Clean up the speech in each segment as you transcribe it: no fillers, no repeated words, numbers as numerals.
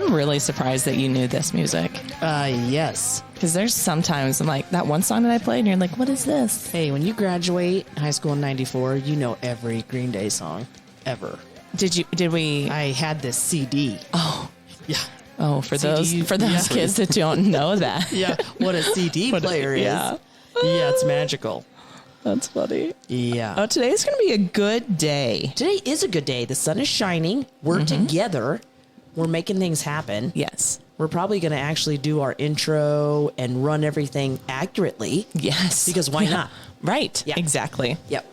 I'm really surprised that you knew this music. Yes. Because there's sometimes I'm like, that one song that I played, and you're like, what is this? Hey, when you graduate high school in 94, you know every Green Day song ever. Did we? I had this CD. Oh. Yeah. Oh, for CD, those kids that don't know that. Yeah, what a CD player is. Yeah. Yeah, it's magical. That's funny. Yeah. Oh, today's going to be a good day. Today is a good day. The sun is shining. We're together. We're making things happen. Yes. We're probably going to actually do our intro and run everything accurately. Yes. Because why not? Right. Yeah. Exactly. Yep.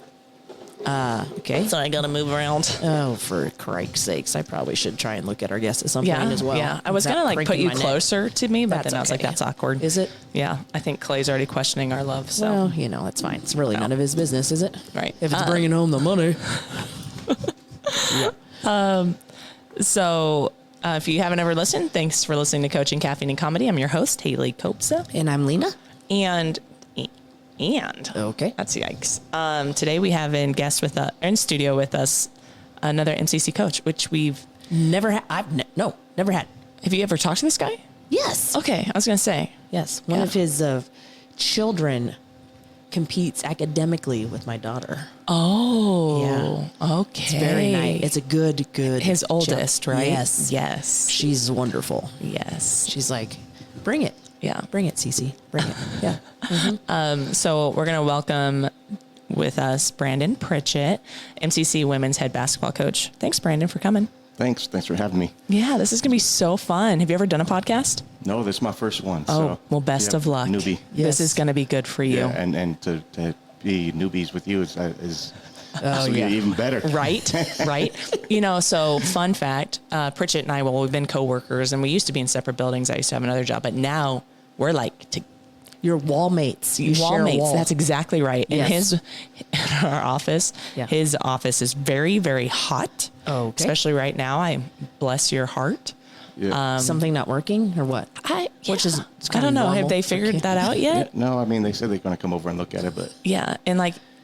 Okay. So I got to move around. Oh, for crike's sakes. I probably should try and look at our guests at some point as well. Yeah. I was going to Without put breaking you my neck. closer to me, but That's then I was like, okay. that's awkward. Is it? Yeah. I think Clay's already questioning our love. So. Well, you know, that's fine. It's really none of his business, is it? Right. If it's bringing home the money. Yeah. So if you haven't ever listened, thanks for listening to Coaching, Caffeine, and Comedy. I'm your host, Hayley Copsa. And I'm Lena. And Okay. that's yikes. Today we have in studio with us another MCC coach, which we've Never had. Never had. have you ever talked to this guy? Yes. Okay, I was gonna say Yes. One of his children competes academically with my daughter. Oh, Yeah. okay. It's very nice. It's a good. His oldest, right? Yes. Yes. She's wonderful. Yes. She's like, bring it. Yeah. Bring it, Cece. Bring it. Yeah. So we're gonna welcome with us Brandon Pritchett, MCC women's head basketball coach. Thanks, Brandon, for coming. Thanks for having me. Yeah, this is gonna be so fun. Have you ever done a podcast? No, this is my first one. Oh, so well, best yeah, of luck. Newbie. Yes. This is gonna be good for you. Yeah, and to be newbies with you is Oh, yeah. even better. Right, right. So fun fact, Pritchett and I, we've been coworkers and we used to be in separate buildings. I used to have another job, but now we're like Your wall mates. You share a wall. wall. That's exactly right. Yes. And our office, Yeah. his office is very, very hot. Oh, okay. Especially right now. I bless your heart. Yeah. Something not working or what? Which is it's I kinda don't know. normal. Have they figured Okay. that out Yeah, yet? no, I mean they said they're going to come over and look at it, but Yeah.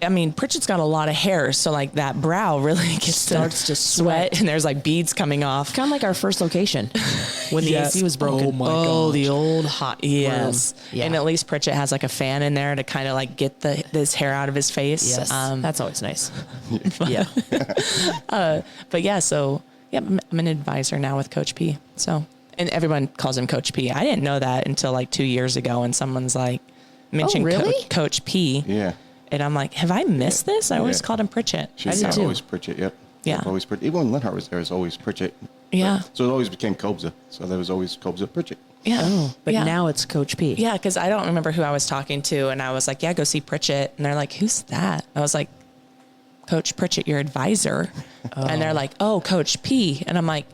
And Pritchett's got a lot of hair, so like that brow really gets Starts to sweat. and there's like beads coming off. Kind of like our first location when the Yes. AC was broken. Oh, my Oh, gosh. the old hot Yes. room. Yeah. And at least Pritchett has like a fan in there to kind of like get this hair out of his face. Yes. That's always nice. yeah. But yeah, I'm an advisor now with Coach P. So, and everyone calls him Coach P. I didn't know that until like 2 years ago, and someone's like mentioned really? Coach P. yeah. And I'm like, have I missed this? I always Yeah. called him Pritchett. She's did too. always Pritchett. Yep. Yeah. Always Pritchett. Even when Linhart was there, it was always Pritchett. Yeah. So it always became Kobza. So there was always Kobza Pritchett. Yeah. Oh, but yeah. now it's Coach P. Yeah, because I don't remember who I was talking to, and I was like, yeah, go see Pritchett. And they're like, who's that? I was like, Coach Pritchett, your advisor. And they're like, oh, Coach P. And I'm like,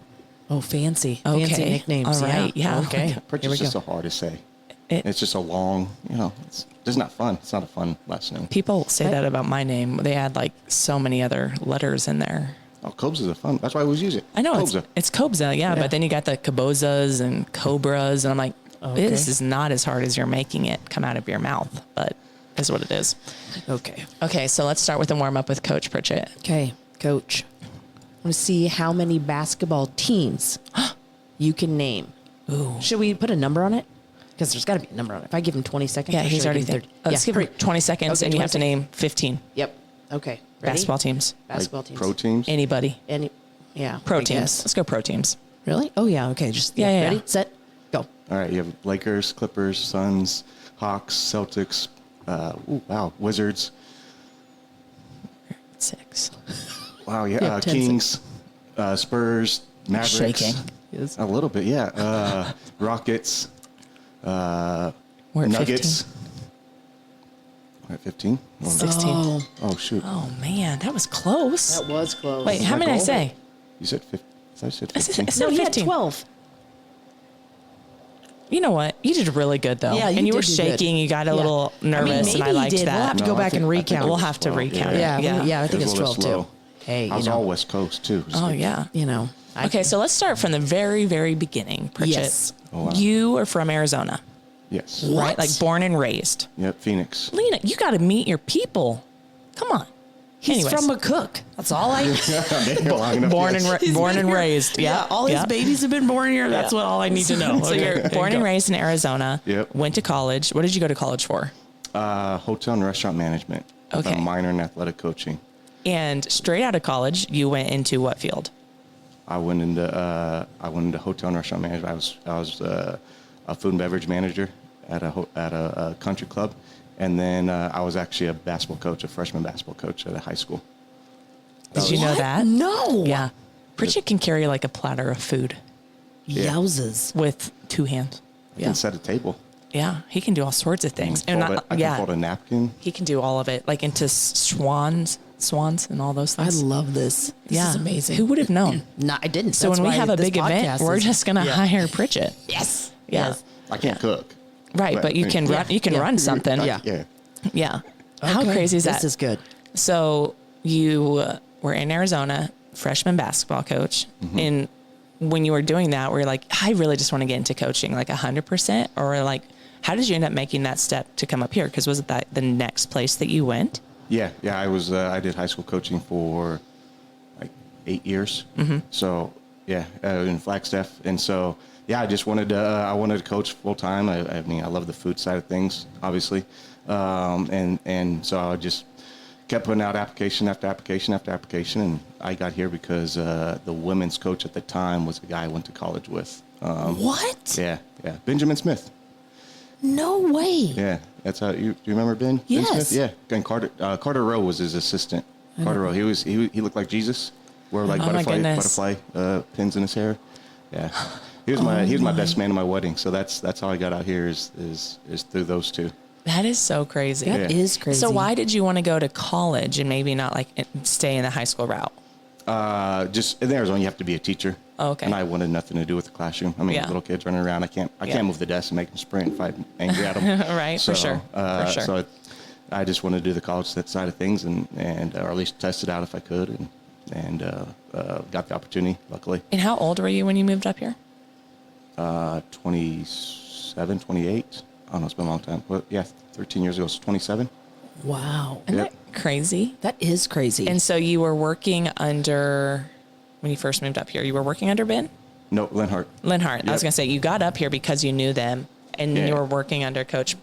Oh, fancy. Okay. Fancy nicknames. All right. Yeah. Okay. Okay. Pritchett's just so hard to say. It's just a long, it's just not fun. It's not a fun last name. people say that about my name. They add like so many other letters in there. Oh, Kobza's a fun. That's why I always use it. I know Kobza. it's Kobza, yeah, but then you got the Kabozas and Cobras, and I'm like, this is not as hard as you're making it come out of your mouth, but is what it is. Okay. Okay, so let's start with the warm up with Coach Pritchett. Okay, Coach. I want to see how many basketball teams you can name. Ooh. Should we put a number on it? Because there's got to be a number on it. If I give him 20 seconds, Yeah, or he's should I already give him there. 30? Let's give him 20 seconds, Okay, and you 20 have to name 15 Yep. Okay. Ready? basketball teams. Basketball teams. Pro teams. Anybody. Yeah. Pro I teams. guess. Let's go pro teams. Really? Oh, yeah. Okay. Just Yeah. ready, set, go. All right. You have Lakers, Clippers, Suns, Hawks, Celtics. Wizards. 6. Wow. Yeah. Yeah, 10 Kings, Spurs, Mavericks. Shaking. Yes. A little bit. Yeah. Rockets. We're at Nuggets. 15. We're at 15. 16. Oh shoot. Oh, man, that was close. That was close. Wait, how many did I say? You said 15. I said I said 15. I No, he had 15. 12. You know what? You did really good, though. Yeah, and you were did do good. shaking. You got a Yeah. little nervous, and I maybe he liked did. that. We'll have to go No, back and I think recount. it We'll was have to 12, recount it. Yeah, Yeah. I think It it's was a little 12 too. slow. Hey, I was you all know, West Coast too. Oh, yeah. you know. Okay, so let's start from the very, very beginning, Pritchett. Yes. Oh, wow. You are from Arizona, Yes. right? Like born and raised. Yep. Phoenix. Lena, you got to meet your people. Come on. He's Anyways. from a cook. That's all I. Born Been and here. raised. Yeah. All his babies have been born here. That's what all I need to know. So you're born and raised in Arizona. Yep. Went to college. What did you go to college for? Hotel and restaurant management. With Okay. a minor in athletic coaching. And straight out of college, you went into what field? I went into hotel and restaurant management. I was a food and beverage manager at a country club, and then I was actually a basketball coach, a freshman basketball coach at a high school. Did you know What? that? No. Yeah. Pritchett can carry like a platter of food Yeah. Yowzes. with 2 hands. I can set a table. Yeah. He can do all sorts of things. I can fold a napkin. He can do all of it, like into swans and all those I things. love this. This is amazing. Who would have known? No, I didn't. So That's when we why have a this big event, podcast we're is- just going to Yeah. hire Pritchett. Yes. Yeah. Yes. I can't cook. Right. But you can run, run something. Yeah. Yeah. Yeah. How Okay, crazy is that? This is good. So you were in Arizona, freshman basketball coach. Mm-hmm. And when you were doing that, were you like, I really just want to get into coaching, like 100%? Or like, how did you end up making that step to come up here? Because was it that the next place that you went? Yeah. I was. I did high school coaching for like 8 years. Mm-hmm. So yeah, in Flagstaff, and so yeah, I just wanted to. I wanted to coach full time. I mean, I love the food side of things, obviously, and so I just kept putting out application after application after application, and I got here because the women's coach at the time was the guy I went to college with. What? Yeah, Benjamin Smith. No way. Yeah, that's how do you remember Ben? Yes. Ben Smith? Yeah, and Carter Rowe was his assistant. Carter Rowe. He looked like Jesus. Wore like Oh my goodness. butterfly pins in his hair. Yeah, he was my best man at my wedding. So that's how I got out here is through those two. That is so crazy. That Yeah. is crazy. So why did you want to go to college and maybe not like stay in the high school route? Just in Arizona, you have to be a teacher. Oh, okay. And I wanted nothing to do with the classroom. I mean, Yeah. little kids running around. I can't move the desk and make them sprint if I'm angry at them. Right, for sure. For sure. So I just wanted to do the college side of things and or at least test it out if I could, and got the opportunity, luckily. And how old were you when you moved up here? 27, 28. I don't know, it's been a long time. But yeah, 13 years ago, so 27. Wow. Isn't Yep. that crazy? That is crazy. And so you were working under, when you first moved up here, you were working under Ben? No, Linhart. Linhart. I was Yep. going to say, you got up here because you knew them and Yeah. you were working under Coach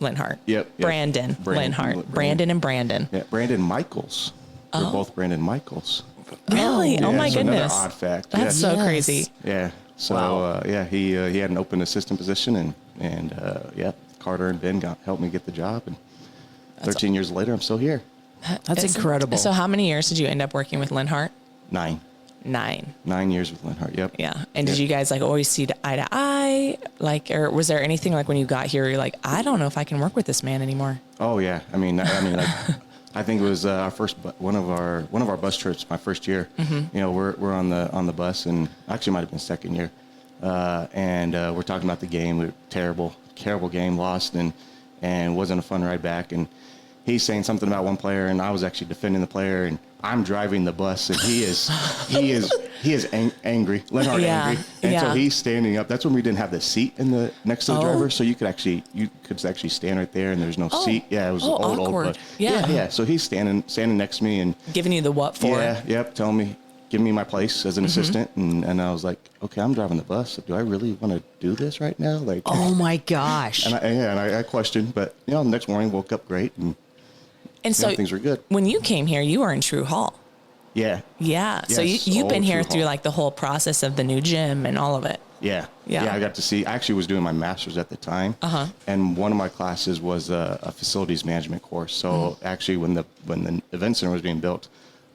Linhart. Yep. Brandon Linhart. Brandon and Brandon. Yeah, Brandon Michaels. We're both Brandon Michaels. Really? Oh, Yeah, my so another goodness. odd fact. That's yeah. so Yes. crazy. Yeah. So Wow. he had an open assistant position, and Carter and Ben helped me get the job, and 13 years later, I'm still here. That's incredible. So how many years did you end up working with Linhart? 9 years with Linhart. Yep. Yeah. And did you guys like always see eye to eye? Like, or was there anything like when you got here, you're like, I don't know if I can work with this man anymore? Oh yeah. I mean, like, I think it was our first one of our bus trips. My first year. Mm-hmm. You know, we're on the bus, and actually might have been second year, and we're talking about the game. We were terrible game, lost, and wasn't a fun ride back. And he's saying something about one player, and I was actually defending the player, and I'm driving the bus, and he is angry, Linhart Yeah, angry, and yeah. so he's standing up. That's when we didn't have the seat next to the driver, so you could actually stand right there, and there's no seat. Yeah, it was old, awkward. but Yeah. So he's standing next to me, and Giving you the what for? telling me, giving me my place as an Mm-hmm. assistant, and I was like, okay, I'm driving the bus. Do I really want to do this right now? Like, oh my gosh. and I questioned, but the next morning woke up great, and And so things were good. when you came here, you were in True Hall. Yeah, Yeah. So Yes, you've been old here True through Hall. like the whole process of the new gym and all of it. Yeah. Yeah. I got to see. I actually was doing my master's at the time. Uh-huh. And one of my classes was a facilities management course. So Mm-hmm. actually, when the event center was being built,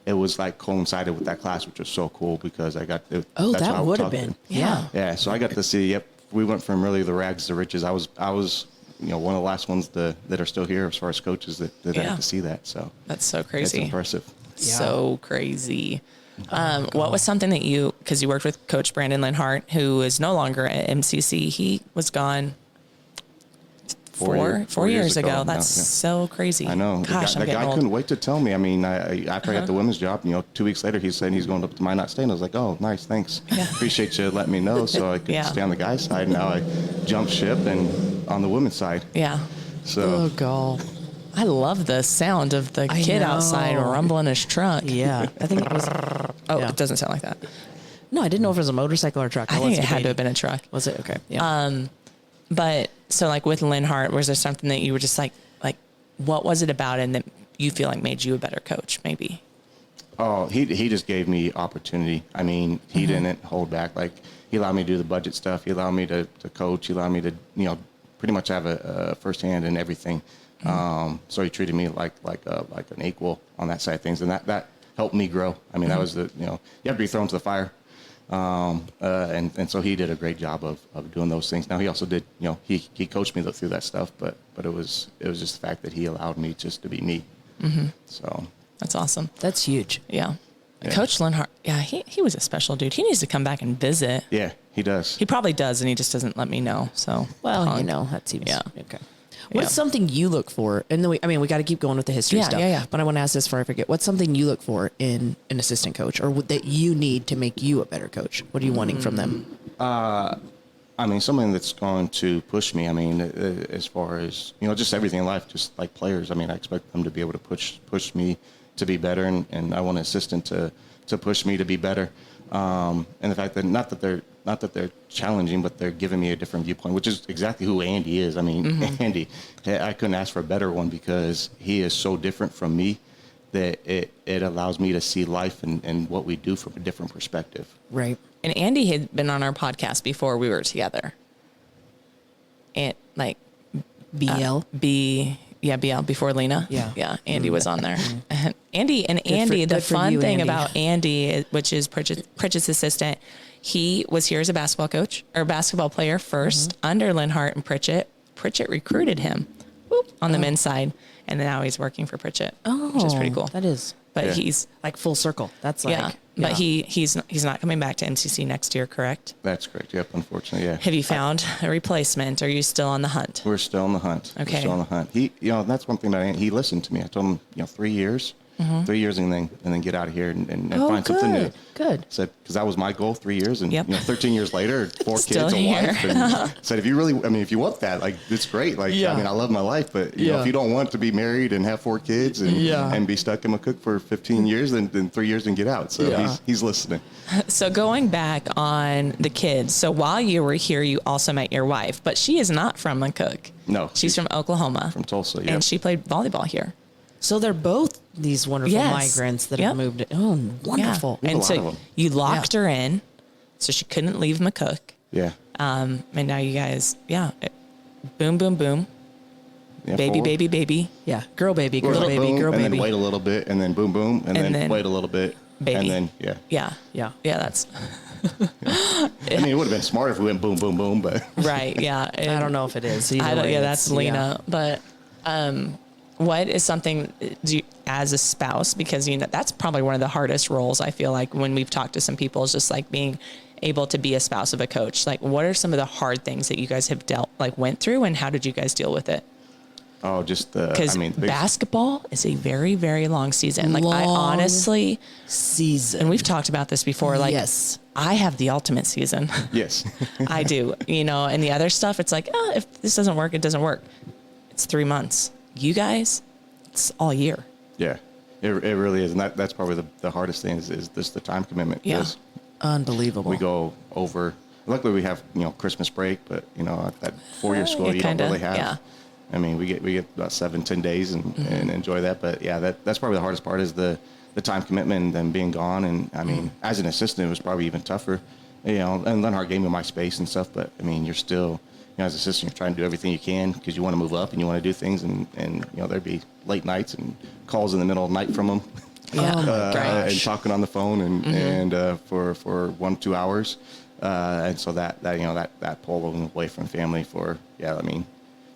it was like coincided with that class, which was so cool because I got. Oh, that's that why I would have talked been. to- Yeah. Yeah. So I got to see. Yep. We went from really the rags to riches. I was one of the last ones that are still here as far as coaches that I Yeah. got to see that. So That's so it's crazy. impressive. So crazy. What was something that because you worked with Coach Brandon Linhart, who is no longer at MCC. He was gone 4 years ago. now, That's yeah. so crazy. I know. Gosh, the I'm guy getting couldn't old. wait to tell me. I mean, after I got the women's job, 2 weeks later, he said he's going up to Minot State. And I was like, oh, nice, thanks. Yeah. Appreciate you letting me know so I could Yeah. stay on the guy's side. Now I jumped ship and on the women's side. Yeah. So Oh god. I love the sound of the kid outside rumbling his truck. Yeah. I think it was. Oh, Yeah. it doesn't sound like that. No, I didn't know if it was a motorcycle or a truck. I think it had to have been a truck. Was it? Okay. Yeah. But so like with Linhart, was there something that you were just like, what was it about and that you feel like made you a better coach maybe? Oh, he just gave me opportunity. I mean, he didn't hold back. Like, he allowed me to do the budget stuff. He allowed me to coach. He allowed me to, pretty much have a first hand in everything. So he treated me like an equal on that side of things. And that helped me grow. I mean, that was you have to be thrown to the fire. And so he did a great job of doing those things. Now he also did, he coached me through that stuff, but it was just the fact that he allowed me just to be me. So That's awesome. That's huge. Yeah. Yeah. Coach Linhart, he was a special dude. He needs to come back and visit. yeah, he does. He probably does, and he just doesn't let me know. So, Well, that seems okay. What's Yeah. something you look for? And then we got to keep going with the history stuff. Yeah. But I want to ask this before I forget. What's something you look for in an assistant coach, or that you need to make you a better coach? What are you wanting from them? I mean, something that's going to push me. I mean, as far as, just everything in life, just like players. I mean, I expect them to be able to push me to be better, and I want an assistant to push me to be better. And the fact that not that they're challenging, but they're giving me a different viewpoint, which is exactly who Andy is. I mean, Andy, I couldn't ask for a better one because he is so different from me that it allows me to see life and what we do from a different perspective. Right. And Andy had been on our podcast before we were together. And like BL. BL before Lena. Yeah. Yeah. Andy was on there. Andy, the good for fun you, thing Andy. about Andy, which is Pritchett's assistant, he was here as a basketball coach or basketball player first under Linhart and Pritchett. Pritchett recruited him on the men's side. And now he's working for Pritchett, which is pretty cool. That is. But Yeah. he's, Like full circle. That's like. but he's not coming back to NCC next year, correct? That's correct. Yep. Unfortunately, yeah. Have you found a replacement? Are you still on the hunt? We're still on the hunt. Okay. We're still on the hunt. He, that's one thing about Andy. He listened to me. I told him, 3 years, 3 years, and then get out of here and find something new. Good. Said, because that was my goal, 3 years, and Yep. 13 years later, 4 Still kids, a here. wife, and said, if you want that, like, it's great. Like, Yeah. I mean, I love my life, but if you don't want to be married and have 4 kids and be stuck in McCook for 15 years, then 3 years and get out. So he's listening. So going back on the kids. So while you were here, you also met your wife, but she is not from McCook. No, She's from Oklahoma. from Tulsa. Yeah, And she played volleyball here. So they're both these wonderful Yes. migrants that Yep. have moved. Oh, wonderful. Yeah. a And lot of so them. you locked her in so she couldn't leave McCook. yeah. And now you guys, boom, boom, boom. Yeah, Baby, forward. baby, baby. Yeah. Girl, baby, girl, Boom, baby, boom, girl, and baby. then wait a little bit, and then boom, boom, and then wait a little bit, baby. and then Yeah. Yeah. Yeah, that's I mean, it would have been smart if we went boom, boom, boom, but right. Yeah. I don't know if it is. I Either don't, way, yeah, it's- that's Lena. But what is something as a spouse, because that's probably one of the hardest roles I feel like when we've talked to some people, is just like being able to be a spouse of a coach. Like, what are some of the hard things that you guys have went through, and how did you guys deal with it? oh, just the. Because I mean, the basketball is a very, very long season. Like, I Long honestly, season. and we've talked about this before. Like, Yes. I have the ultimate season. yes, I do, and the other stuff, it's like, if this doesn't work, it doesn't work. It's 3 months. You guys, it's all year. yeah, it really is, and that's probably the hardest thing is just the time commitment. Yeah. 'cause Unbelievable. we go over. Luckily, we have Christmas break, but at that 4-year school, you kinda, don't really have. yeah. I mean, we get about 7-10 days and enjoy that. But yeah, that's probably the hardest part is the time commitment and then being gone. And I mean, as an assistant, it was probably even tougher. And Lenhart gave me my space and stuff. But I mean, you're still, as an assistant, you're trying to do everything you can because you want to move up and you want to do things. And there'd be late nights and calls in the middle of the night from them. Yeah. Oh my gosh. And talking on the phone and for 1-2 hours. And so that pulling away from family for, I mean,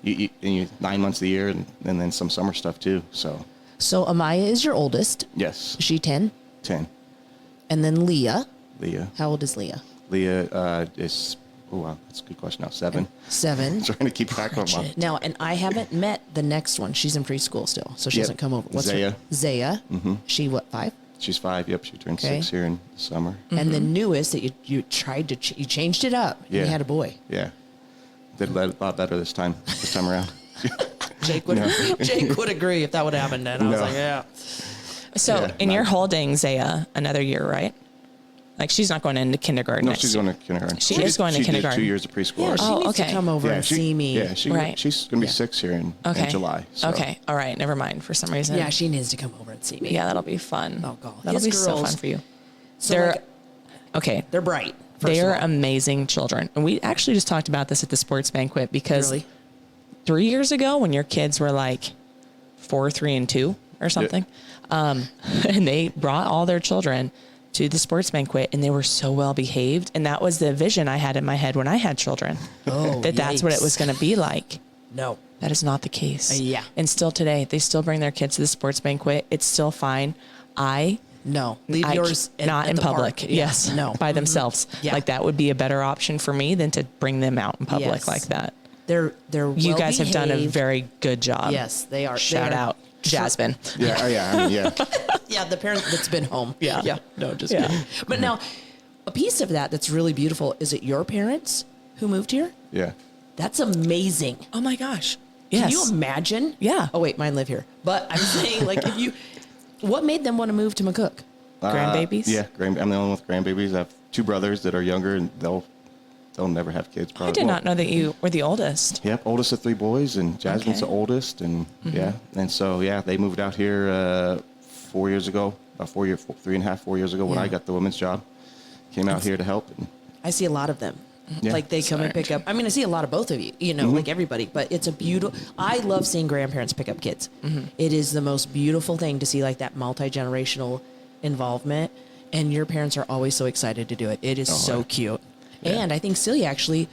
you 9 months of the year and then some summer stuff too. So So Amaya is your oldest. yes, Is she 10? 10. And then Leah. Leah How old is Leah? is, oh wow, that's a good question now. 7. 7. Trying to keep track of them. Now, and I haven't met the next one. She's in preschool still, so she Yep. hasn't come over. Zaya. Her? Zaya. Mm-hmm. She what, 5? She's 5. Yep, she turned Okay. 6 here in the summer. And the newest that you tried to you changed it up. Yeah. You had a boy. Yeah, did a lot better this time around. Jake would agree if that would happen. And I was like, yeah. So, Yeah, and you're holding Zaya another year, right? Like, she's not going into kindergarten. No, she's going to kindergarten. She is going to kindergarten. Did 2 years of preschool. Yeah, she needs okay. to come over and see me. Yeah, she's going to be 6 here in July. So. Okay. All right. Never mind. For some reason. Yeah, she needs to come over and see me. Yeah, that'll be fun. Oh, God. That'll His be so girls- fun for you. So They're, like, okay. they're bright. They are amazing children. And we actually just talked about this at the sports banquet because Really? 3 years ago when your kids were like 4, 3, and 2 or something, and they brought all their children to the sports banquet and they were so well behaved. And that was the vision I had in my head when I had children. Oh, That's what it was going to be like. No. That is not the case. Yeah. And still today, they still bring their kids to the sports banquet. It's still fine. No. Leave yours not at in the public. park. Yes. No. By themselves. Yeah. Like that would be a better option for me than to bring them out in public Yes. like that. They're You guys have done a well-behaved. very good job. Yes, they are. Shout They are out Jasmine. Yeah, yeah. Yeah, the parent that's been home. Yeah. Yeah. No, just Yeah. kidding. But now, a piece of that that's really beautiful, is it your parents who moved here? Yeah. That's amazing. Oh my gosh. Yes. Can you imagine? Yeah. Oh, wait, mine live here. But I'm saying, like, what made them want to move to McCook? Grandbabies? Yeah, I'm the only one with grandbabies. I have 2 brothers that are younger, and they'll never have kids. Probably. I did not know that you were the oldest. Yep, oldest of 3 boys, and Jasmine's Okay. the oldest, and and so they moved out here 4 years ago, about 4 years ago when I got the women's job. Came out here to help. And, I see a lot of them. Yeah. Like they come and pick up. I mean, I see a lot of both of you, like everybody, but it's a beautiful, I love seeing grandparents pick up kids. It is the most beautiful thing to see like that multi-generational involvement. And your parents are always so excited to do it. It is so cute. Yeah. And I think Celia actually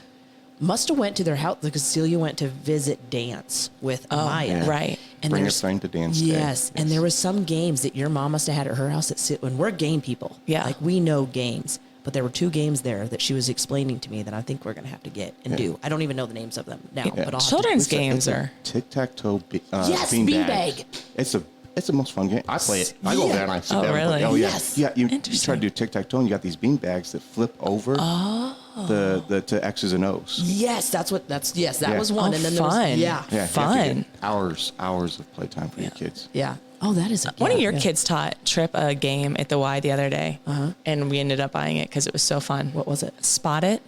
must have went to their house because Celia went to visit dance with Amaya. Right. And bring a there's- friend to dance day. Yes, and there was some games that your mom must have had at her house that sit when we're game people. Yeah. Like we know games, but there were 2 games there that she was explaining to me that I think we're going to have to get and do. I don't even know the names of them now, but I'll have to- Children's games are. Tic-tac-toe Yes, beanbag. beanbag. It's the most fun game. I play it. I go there and I sit Oh, down. really? And play. Oh, yeah. Yes. Yeah, you try Interesting. to do tic-tac-toe and you got these bean bags that flip over the to X's and O's. Yes, that Yeah. was one. Oh, and then there fun. was, yeah. Yeah, you have to Fun. get hours of playtime for your kids. Yeah. Oh, that is One of yeah, your yeah. kids taught Trip a game at the Y the other day, and we ended up buying it because it was so fun. What was it? Spot It.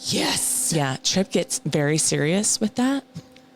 Yes. Yeah, Trip gets very serious with that.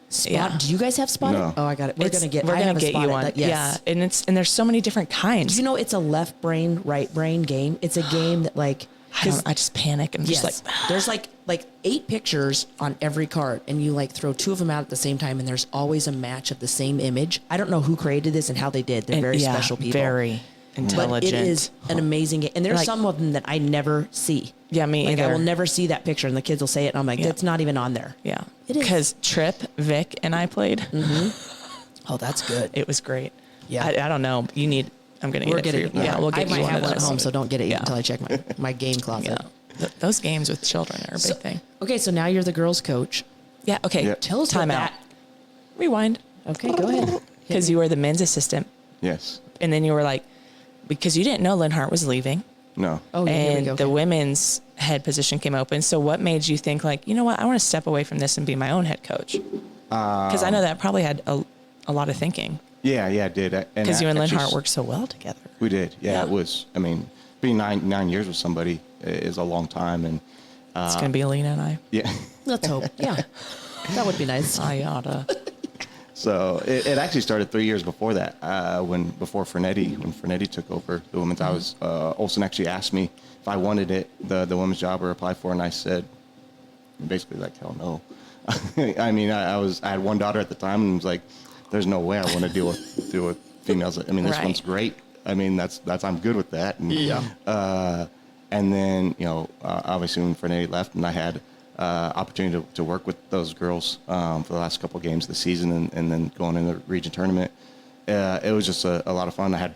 Spot. Yeah. Do you guys have Spot? No. Oh, I got it. We're It's- gonna get. We're I gonna have a get Spot you It. one. Yes. Yeah, and there's so many different kinds. Do you know it's a left brain, right brain game? It's a game that like. I just panic. I'm Yes. just like, there's like 8 pictures on every card, and you like throw 2 of them out at the same time, and there's always a match of the same image. I don't know who created this and how they did. They're and- very yeah, special people. very intelligent. But it is an amazing game, and there's Like- some of them that I never see. Yeah, me like I either. will never see that picture, and the kids will say it, and I'm like, that's not even on there. Yeah, It is. because Trip, Vic, and I played. Oh, that's good. It was great. Yeah. I don't know. You need. I'm gonna get We're it for getting. you. Yeah, we'll get I you might one have of one at those. home, so don't get it Yeah. until I check my game closet. Yeah, those games with children are a big thing. Okay, so now you're the girls' coach. Yeah. Okay. Yeah. Tell us Time what out. that. Rewind. Okay, go ahead. Because you were the men's assistant, Yes. and then you were like, because you didn't know Lynn Hart was leaving, No. Oh, yeah, here we and go. the women's head position came open. So what made you think like, you know what, I want to step away from this and be my own head coach? Because I know that probably had a lot of thinking. Yeah, I did. Because you and Lynn actually Hart worked so well together. We did. Yeah, Yeah. it was. I mean, being nine years with somebody is a long time, and It's gonna be Lena and I. yeah. Let's hope. Yeah, that would be nice. I oughta. So it actually started 3 years before that, when Fernetti took over the women's. I was Olsen actually asked me if I wanted it, the women's job, or apply for it, and I said basically like hell no. I mean, I had one daughter at the time, and was like, there's no way I want to deal with females. I mean, this Right. one's great. I mean, that's I'm good with that. And, and then obviously when Fernetti left, and I had opportunity to work with those girls for the last couple of games of the season, and then going in the region tournament. It was just a lot of fun. I had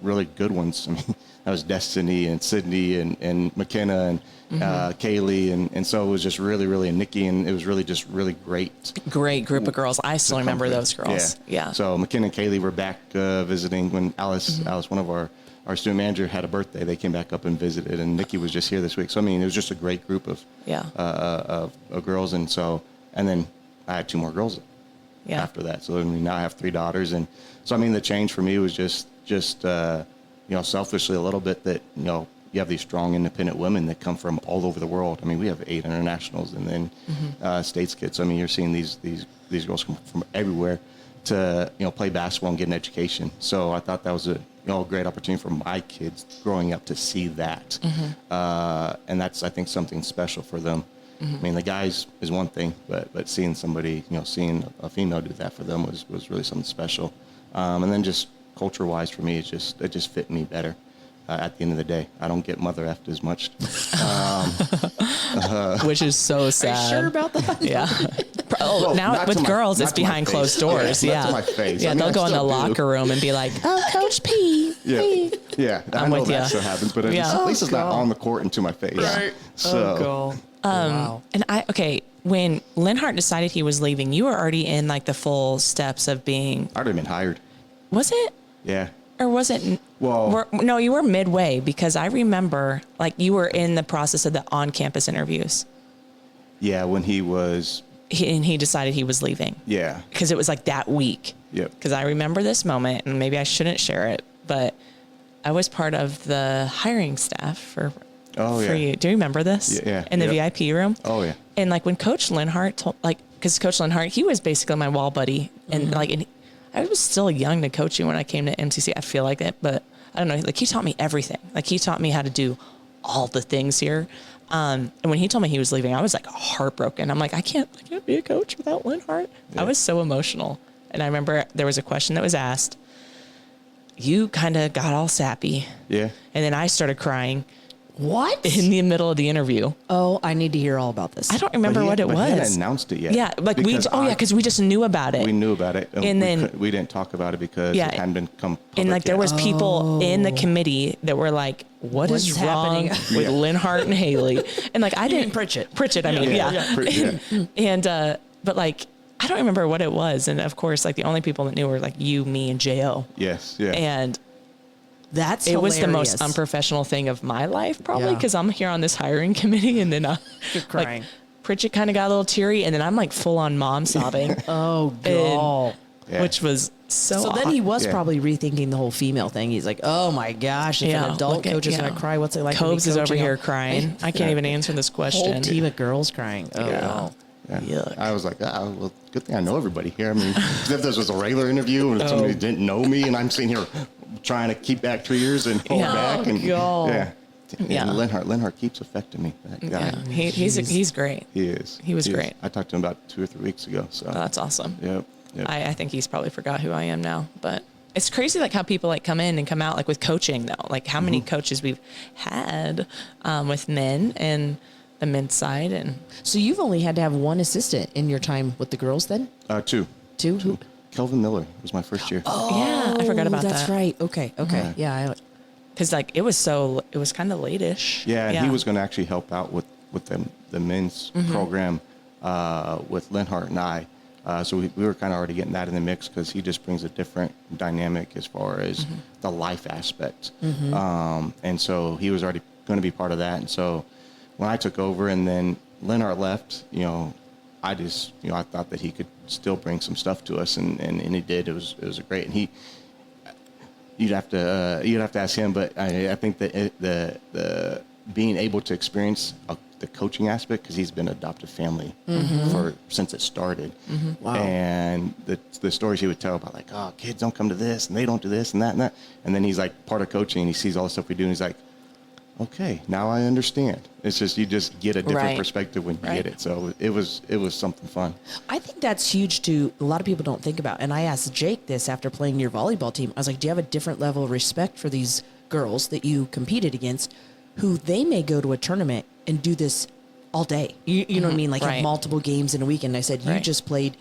really good ones. I mean, that was Destiny and Sydney and McKenna and Hayley, and so it was just really, and Nikki, and it was really just really great. Great group of girls. I still remember those girls. Yeah. So McKenna and Kaylee were back visiting when Alice, one of our student manager, had a birthday. They came back up and visited, and Nikki was just here this week. So I mean, it was just a great group of girls, and then I had 2 more girls after that. So I mean, now I have 3 daughters, and so I mean, the change for me was just selfishly a little bit that you have these strong independent women that come from all over the world. I mean, we have 8 internationals and then States kids. So, I mean, you're seeing these girls come from everywhere to play basketball and get an education. So I thought that was a great opportunity for my kids growing up to see that, and that's, I think, something special for them. I mean, the guys is one thing, but seeing somebody, seeing a female do that for them was really something special. And then just culture-wise for me, it just fit me better. At the end of the day, I don't get mother effed as much, which is so sad. Are you sure about that? Yeah. Oh, now with girls, it's behind closed doors. Yeah. Not to my face. Yeah, they'll go in the locker room and be like, "Oh, Coach P." Yeah. I know that still happens, but at least it's not on the court and to my face. Right. So. Wow. And when Linhart decided he was leaving, you were already in like the full steps of being. I'd already been hired. Was it? Yeah. Or was it? Well, no, you were midway, because I remember like you were in the process of the on-campus interviews. Yeah, when he decided he was leaving. Yeah. Because it was like that week. Yep. Because I remember this moment, and maybe I shouldn't share it, but I was part of the hiring staff for you. Do you remember this? Yeah. In the VIP room? Oh, yeah. And like when Coach Linhart told, because Coach Linhart, he was basically my wall buddy, and I was still young to coaching when I came to MCC. I feel like it, but I don't know. Like, he taught me everything. Like, he taught me how to do all the things here. And when he told me he was leaving, I was like heartbroken. I'm like, I can't be a coach without Linhart. Yeah. I was so emotional. And I remember there was a question that was asked. You kind of got all sappy. Yeah. And then I started crying. What? In the middle of the interview. Oh, I need to hear all about this. I don't remember what it was. He hadn't announced it yet. Yeah, because we just knew about it. We knew about it, and then we didn't talk about it because it hadn't been come public and like there yet. was people in the committee that were like, "What's is wrong with Linhart and Hayley?" And like I didn't Pritchett. I mean, yeah. And but like I don't remember what it was. And of course, like the only people that knew were like you, me, and Jo. Yes. Yeah. And that's it hilarious. was the most unprofessional thing of my life, probably, because I'm here on this hiring committee, and then you're crying. Like, Pritchett kind of got a little teary, and then I'm like full on mom sobbing. Oh god, which was so. Then he was probably rethinking the whole female thing. He's like, oh my gosh, if an adult coach is gonna cry, what's it like? Cobes is over here crying. I can't even answer this question. Whole team of girls crying. Oh no. Yeah. I was like, well, good thing I know everybody here. I mean, if this was a regular interview and somebody didn't know me, and I'm sitting here trying to keep back tears and hold back, and Linhart keeps affecting me. That guy. Yeah. He's great. He is. He was great. I talked to him about 2 or 3 weeks ago. So that's awesome. Yep. I think he's probably forgot who I am now, but it's crazy like how people like come in and come out like with coaching though. Like how many coaches we've had with men and the men's side. And so you've only had to have one assistant in your time with the girls then? 2. Who? Kelvin Miller was my first year. Oh, yeah, I forgot about that. That's right. Okay. Yeah. Because like it was kind of late-ish. Yeah, and he was going to actually help out with the men's program with Linhart and I. So we were kind of already getting that in the mix because he just brings a different dynamic as far as the life aspect. And so he was already going to be part of that. And so when I took over and then Linhart left, I just, I thought that he could still bring some stuff to us, and he did. It was great, and you'd have to ask him, but I think that the being able to experience the coaching aspect, because he's been an adoptive family since it started. Wow. And the stories he would tell about like, oh, kids don't come to this and they don't do this and that, and then he's like part of coaching and he sees all the stuff we do and he's like, okay, now I understand. It's just you just get a different perspective when you get it. So it was something fun. I think that's huge too. A lot of people don't think about. And I asked Jake this after playing your volleyball team. I was like, do you have a different level of respect for these girls that you competed against, who they may go to a tournament and do this all day? You know what I mean? Like have multiple games in a weekend. I said, you just played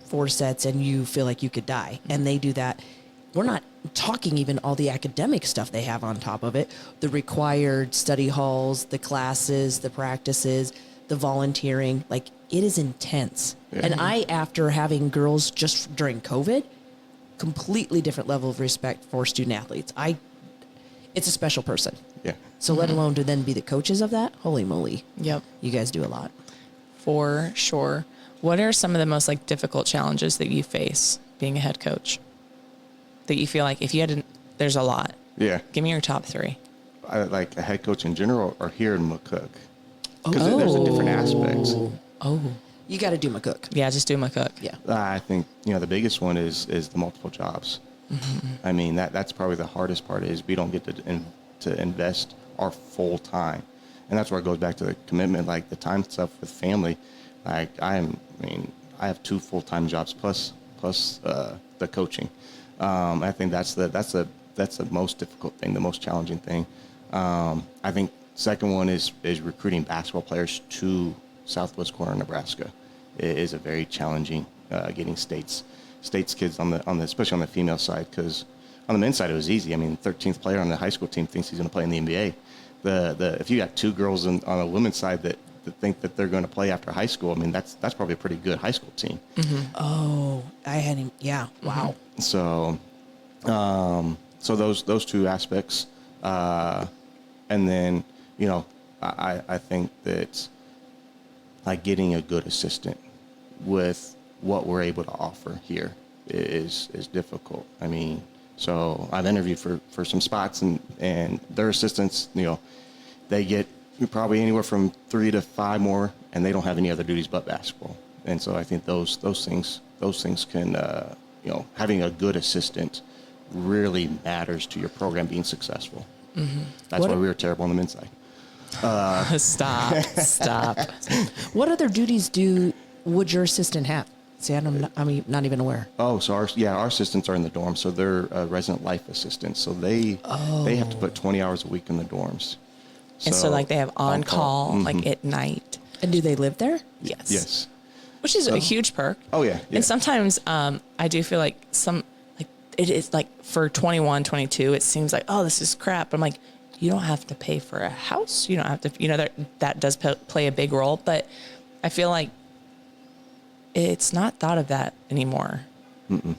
4 sets and you feel like you could die. And they do that. We're not talking even all the academic stuff they have on top of it, the required study halls, the classes, the practices, the volunteering. Like it is intense. And I, after having girls just during COVID, completely different level of respect for student athletes. It's a special person. Yeah. So let alone to then be the coaches of that. Holy moly. Yep. You guys do a lot. For sure. What are some of the most like difficult challenges that you face being a head coach? That you feel like if you had to, there's a lot. Yeah. Give me your top 3. I like a head coach in general or here in McCook. Because there's a different aspects. Oh. You got to do McCook. Yeah, just do McCook. Yeah. I think, the biggest one is the multiple jobs. Mm-hmm. I mean, that's probably the hardest part is we don't get to invest our full time. And that's where it goes back to the commitment, like the time stuff with family. Like I have 2 full-time jobs plus the coaching. I think that's the most difficult thing, the most challenging thing. I think second one is recruiting basketball players to southwest corner Nebraska. It is a very challenging getting states kids on the especially on the female side, because on the men's side it was easy. I mean, 13th player on the high school team thinks he's going to play in the NBA. If you got 2 girls on the women's side that think that they're going to play after high school, I mean that's probably a pretty good high school team. Mm-hmm. Oh, I had him. Yeah. Wow. So, so those 2 aspects, and then I think that like getting a good assistant with what we're able to offer here is difficult. I mean, so I've interviewed for some spots and their assistants, they get probably anywhere from 3 to 5 more, and they don't have any other duties but basketball. And so I think those things can, having a good assistant really matters to your program being successful. Mm-hmm. That's why we were terrible on the men's side. Stop. What other duties would your assistant have? See, I'm not even aware. Oh, so our assistants are in the dorms, so they're resident life assistants. So they have to put 20 hours a week in the dorms. And so like they have on call Mm-hmm. like at night. And do they live there? Yes. Yes. Which is a huge perk. Oh yeah. And sometimes I do feel like it is like for 21, 22, it seems like, oh, this is crap. I'm like, you don't have to pay for a house. You don't have to, that does play a big role, but I feel like it's not thought of that anymore. Mm-mm.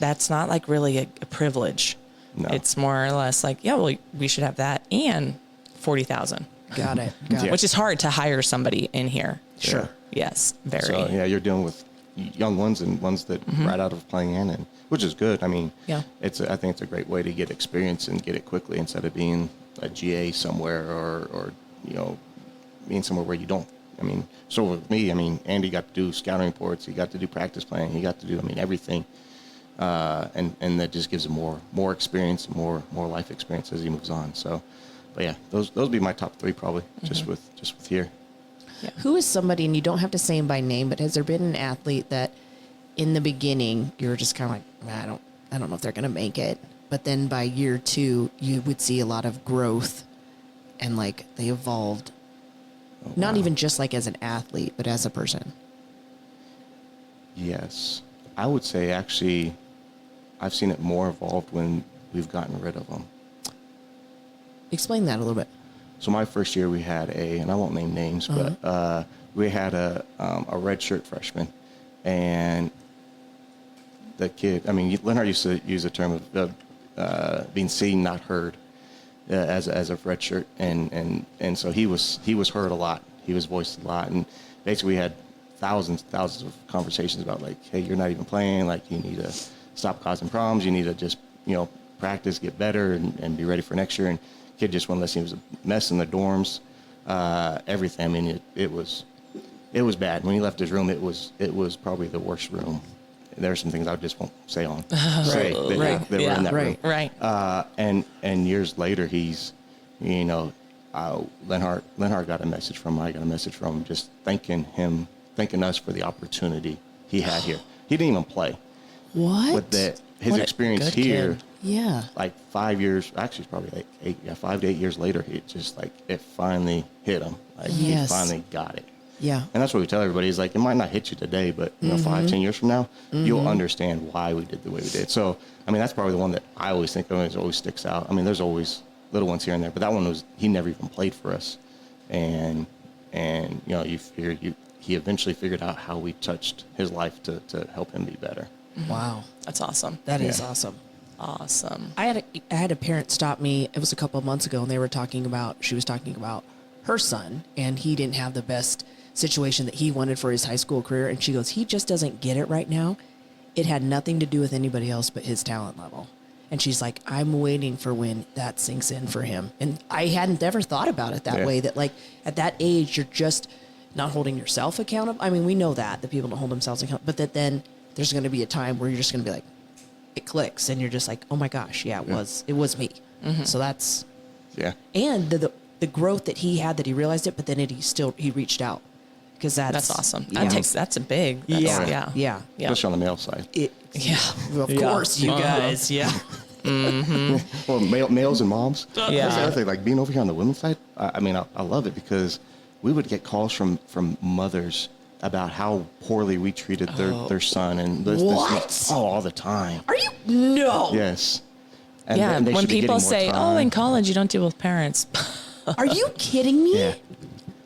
That's not like really a privilege. No. It's more or less like, yeah, well, we should have that and 40,000. Got it. Which is hard to hire somebody in here. Sure. Yes. Very. So yeah, you're dealing with young ones and ones that right out of playing in, and which is good. I mean, yeah, I think it's a great way to get experience and get it quickly instead of being a GA somewhere or being somewhere where you don't. I mean, so with me, Andy got to do scouting reports, he got to do practice planning, he got to do everything, and that just gives him more experience, more life experience as he moves on. So, but yeah, those would be my top 3 probably, just with here. Yeah. Who is somebody, and you don't have to say him by name, but has there been an athlete that in the beginning you were just kind of like, I don't know if they're going to make it, but then by year 2 you would see a lot of growth and like they evolved, not even just like as an athlete, but as a person? Yes, I would say actually I've seen it more evolved when we've gotten rid of them. Explain that a little bit. So my first year we had and I won't name names, but we had a redshirt freshman, and the kid, Leonard used to use the term of being seen, not heard, as a redshirt, and so he was heard a lot, he was voiced a lot, and basically we had thousands of conversations about like, hey, you're not even playing, like you need to stop causing problems, you need to just practice, get better, and be ready for next year. And kid just wouldn't listen. He was a mess in the dorms, everything. It was bad. When he left his room, it was probably the worst room. There are some things I just won't say on. That were in that room. Right. And years later, he's, Lenhart got a message from him. I got a message from him, just thanking us for the opportunity he had here. He didn't even play. What? But his experience here. Kid. Yeah. Like 5 years, actually, it's probably like 5 to 8 years later, it finally hit him. Like he finally got it. Yeah. And that's what we tell everybody is like, it might not hit you today, but 5, 10 years from now, you'll understand why we did the way we did. So, that's probably the one that I always think of as always sticks out. There's always little ones here and there, but that one he never even played for us. And he eventually figured out how we touched his life to help him be better. Wow. That's awesome. That is awesome. Awesome. I had a parent stop me. It was a couple of months ago, and she was talking about her son, and he didn't have the best situation that he wanted for his high school career. And she goes, he just doesn't get it right now. It had nothing to do with anybody else but his talent level. And she's like, I'm waiting for when that sinks in for him. And I hadn't ever thought about it that way, that like at that age, you're just not holding yourself accountable. I mean, we know that people don't hold themselves accountable, but that then there's going to be a time where you're just going to be like, it clicks and you're just like, oh my gosh, it was me. So that's, and the growth that he had, that he realized it, but then he reached out, because that's awesome. Yeah. That's a big, Yeah. Especially on the male side. Of course, you guys. Yeah. Well, males and moms. Yeah. That's the other thing. Like being over here on the women's side, I mean, I love it, because we would get calls from mothers about how poorly we treated their son, and What? all the time. Are you? No. Yes. And they when should be people getting more say, time. "Oh, in college you don't deal with parents," Are you kidding me? Yeah.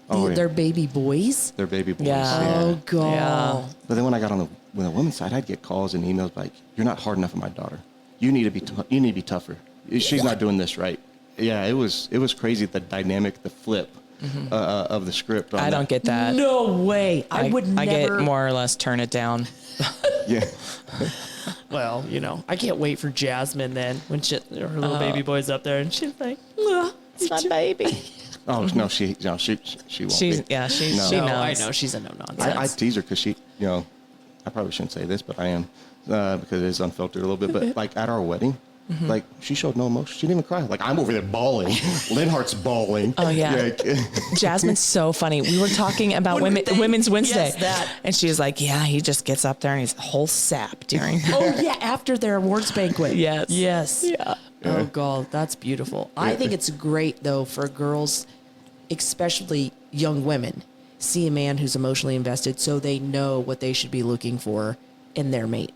Oh, yeah. They're baby boys. They're baby boys. Yeah. Oh God. Yeah. But then when I got on the women's side, I'd get calls and emails like, "You're not hard enough for my daughter. You need to be tougher. She's not doing this right." Yeah, it was crazy, the dynamic, the flip of the script. I don't get that. No way. I would never. I get more or less turn it down. Yeah. Well, I can't wait for Jasmine then, when her little baby boy's up there and she's like, It's my baby. Oh no, she won't. She be. knows. I know she's a no nonsense. I tease her because she, I probably shouldn't say this, but I am, because it is unfiltered a little bit. But like at our wedding, like she showed no emotion. She didn't even cry. Like I'm over there bawling. Linhart's bawling. Oh yeah. Like, Jasmine's so funny. We were talking about Women's Wednesday, Yes, that. and she was like, "Yeah, he just gets up there and he's a whole sap during." Oh yeah, after their awards banquet. Yes. Yes. Yeah. Oh God, that's beautiful. I think it's great though for girls, especially young women, see a man who's emotionally invested, so they know what they should be looking for in their mate,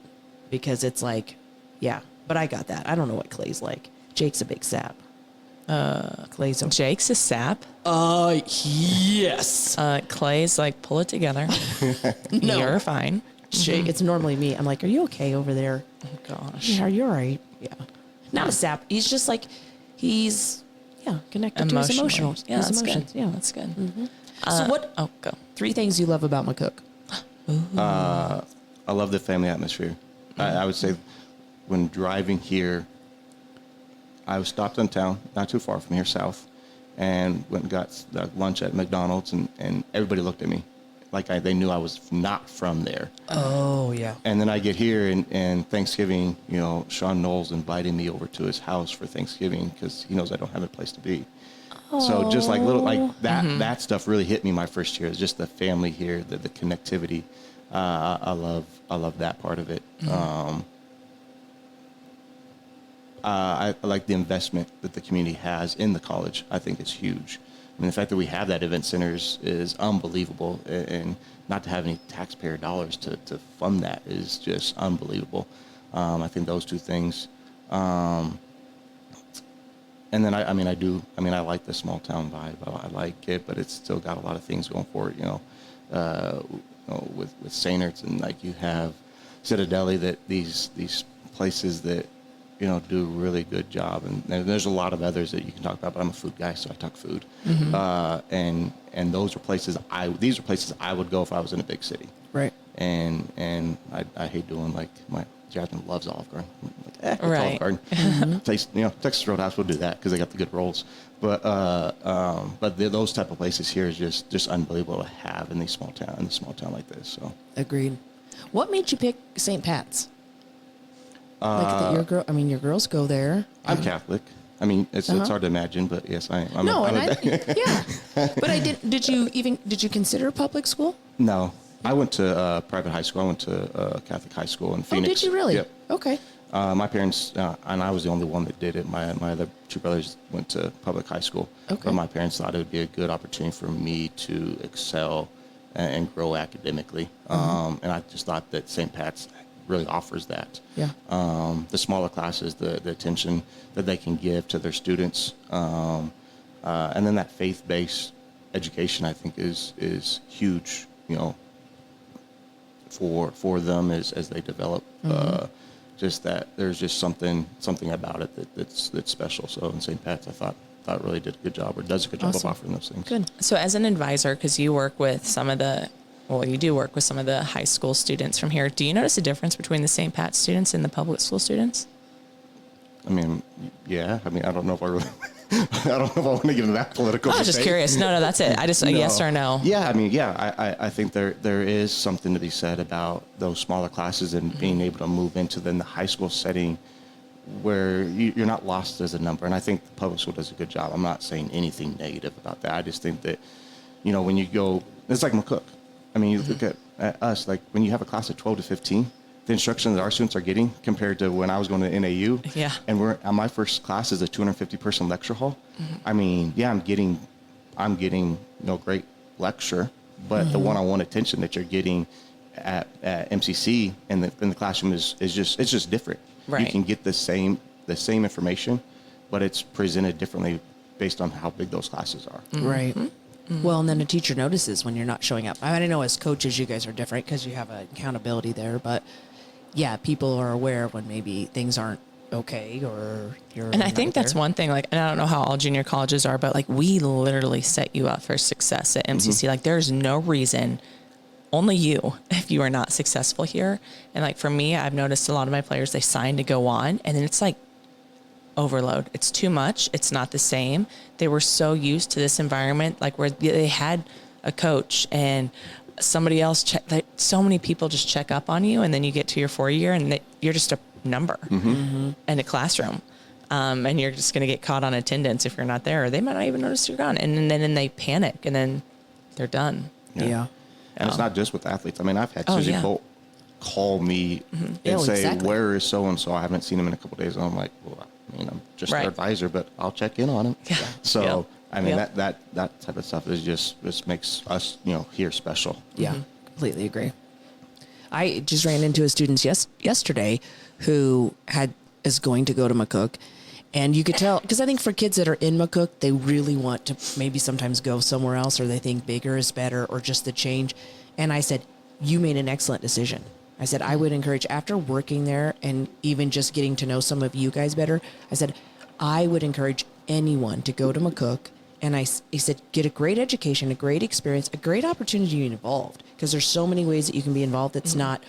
because it's like, yeah. But I got that. I don't know what Clay's like. Jake's a big sap. Clay's a Jake's a sap. yes. Clay's like, pull it together. No. You're fine. Jake, it's normally me. I'm like, are you okay over there? Oh gosh. Yeah, are you all right? Yeah. Not a sap. He's just like, he's connected to his emotional. Yeah, his that's emotions. good. Yeah. That's good. So what? Oh, go. 3 things you love about McCook. I love the family atmosphere. I would say when driving here, I was stopped in town, not too far from here, south, and went and got lunch at McDonald's, and everybody looked at me like they knew I was not from there. Oh, yeah. And then I get here, and Thanksgiving, Sean Knowles invited me over to his house for Thanksgiving because he knows I don't have a place to be. So just like that stuff really hit me my first year. It's just the family here, the connectivity. I love that part of it. I like the investment that the community has in the college. I think it's huge. I mean, the fact that we have that event center is unbelievable, and not to have any taxpayer dollars to fund that is just unbelievable. I think those 2 things. And then I like the small town vibe. I like it, but it's still got a lot of things going for it. With St. Ertz, and like you have Citadelli, that these places that do a really good job, and there's a lot of others that you can talk about. But I'm a food guy, so I talk food. And those are places these are places I would go if I was in a big city. Right. And I hate doing like my Jasmine loves Olive Garden. I'm like, it's Right. Olive Garden. Texas Roadhouse will do that because they got the good rolls. But those type of places here is just unbelievable to have in a small town like this. So Agreed. What made you pick St. Pat's? Your girls go there. I'm Catholic. I mean, it's hard to imagine, but yes, I am. Yeah. But did you consider public school? No, I went to private high school. I went to Catholic high school in Phoenix. Oh, did you really? Yep. Okay. My parents, and I was the only one that did it. My other 2 brothers went to public high school. Okay. But my parents thought it would be a good opportunity for me to excel and grow academically. And I just thought that St. Pat's really offers that. Yeah. The smaller classes, the attention that they can give to their students, and then that faith-based education, I think, is huge. For them as they develop. Just that there's just something about it that's special. So in St. Pat's, I thought thought really did a good job or does a good job of offering those things. Good. So as an advisor, because you work with you do work with some of the high school students from here. Do you notice a difference between the St. Pat students and the public school students? I mean, yeah. I mean, I don't know if I really, I don't know if I want to get into that political. I was just curious. No, that's it. I just, a yes or no. Yeah. I mean, yeah, I think there is something to be said about those smaller classes and being able to move into then the high school setting where you're not lost as a number. And I think the public school does a good job. I'm not saying anything negative about that. I just think that, when you go, it's like McCook. I mean, you look at us, like when you have a class of 12 to 15, the instruction that our students are getting compared to when I was going to NAU. Yeah. And my first class is a 250 person lecture hall. I mean, yeah, I'm getting great lecture, but the one-on-one attention that you're getting at MCC in the classroom is just different. Right. You can get the same information, but it's presented differently based on how big those classes are. Right. Well, and then a teacher notices when you're not showing up. I know as coaches, you guys are different because you have an accountability there, but yeah, people are aware when maybe things aren't okay or you're. And I think that's one thing, and I don't know how all junior colleges are, but we literally set you up for success at MCC. There's no reason, only you, if you are not successful here. And for me, I've noticed a lot of my players, they sign to go on and then it's overload. It's too much. It's not the same. They were so used to this environment, where they had a coach and somebody else so many people just check up on you, and then you get to your 4-year and you're just a number in a classroom. And you're just going to get caught on attendance if you're not there, or they might not even notice you're gone. And then they panic and then they're done. Yeah. And it's not just with athletes. I mean, I've had Susie Colt call me and say, exactly. where is so-and-so? I haven't seen him in a couple of days. And I'm like, well, I'm just their advisor, but I'll check in on him. Yeah. So, I mean, that type of stuff is just makes us, here special. Yeah, completely agree. I just ran into a student yesterday who is going to go to McCook, and you could tell, because I think for kids that are in McCook, they really want to maybe sometimes go somewhere else, or they think bigger is better, or just the change. And I said, you made an excellent decision. I said, I would encourage, after working there and even just getting to know some of you guys better, I said, I would encourage anyone to go to McCook. And he said, get a great education, a great experience, a great opportunity to be involved. Because there's so many ways that you can be involved that's not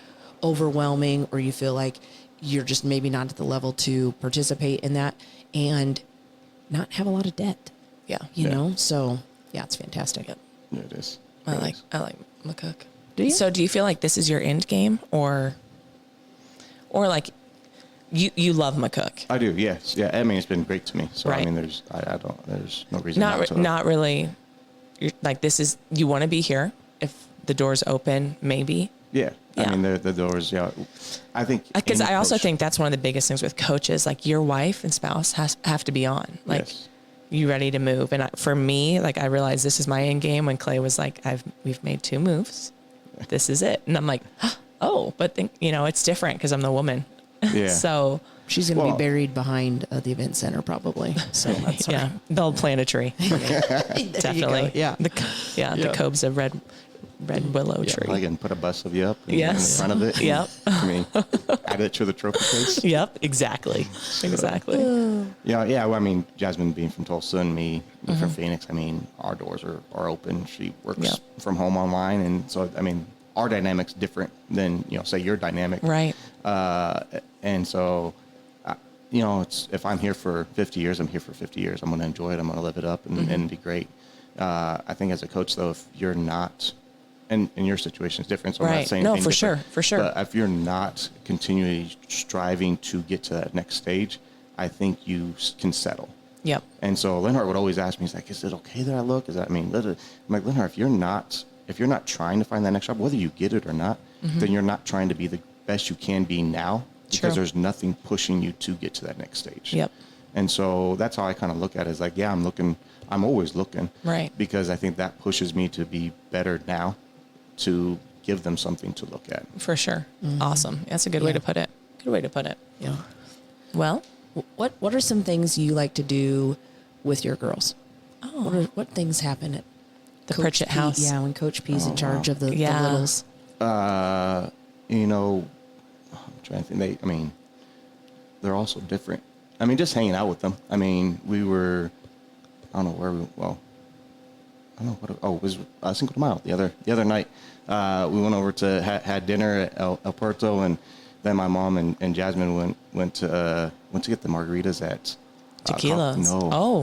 overwhelming, or you feel like you're just maybe not at the level to participate in that and not have a lot of debt. Yeah. You know? So, yeah, it's fantastic. Yep. Yeah, it is. I like McCook. Do you? So do you feel like this is your end game, or you love McCook? I do, yes. Yeah, I mean, it's been great to me. So, Right. I mean, there's no reason not to. Not really. You're, you want to be here if the door's open, maybe. Yeah. Yeah. I mean, the doors, I think. Because any I also coach- think that's one of the biggest things with coaches, your wife and spouse have to be on. Yes. You ready to move? And for me, I realized this is my end game when Clay was we've made 2 moves. This is it. And I'm like, oh, but it's different because I'm the woman. Yeah. So She's going to be buried behind the event center probably. So that's yeah, they'll plant a tree. Definitely. Yeah. The cobes of red willow tree. I can put a bust of you up in Yes. front of it. Yep. I mean, add it to the trophy case. Yep. Exactly. Exactly. Yeah. Well, I mean, Jasmine being from Tulsa and me from Phoenix, I mean, our doors are open. She works from home online. And so, I mean, our dynamic's different than, say your dynamic. Right. And so, it's, if I'm here for 50 years, I'm here for 50 years. I'm going to enjoy it. I'm going to live it up and be great. I think as a coach, though, if you're not, and your situation is different, so I'm not saying anything different, for sure. But if you're not continually striving to get to that next stage, I think you can settle. Yep. And so Lenhart would always ask me, he's like, is it okay that I look? I'm like, Lenhart, if you're not trying to find that next job, whether you get it or not, then you're not trying to be the best you can be now, because True. there's nothing pushing you to get to that next stage. Yep. And so that's how I kind of look at it, is I'm always looking. Right. Because I think that pushes me to be better now, to give them something to look at. For sure. Awesome. That's a good way to put it. Good way to put it. Yeah. Well, What are some things you like to do with your girls? Oh. What things happen at the Coach Pritchett P? house. Yeah, when Coach P's in charge of the Yeah. littles. I'm trying to think. They're also different. Just hanging out with them. We were I don't know where we, well, I don't know what, oh, it was Cinco de Mayo the other night. We went over to, had dinner at El Puerto, and then my mom and Jasmine went to get the margaritas at Tequila.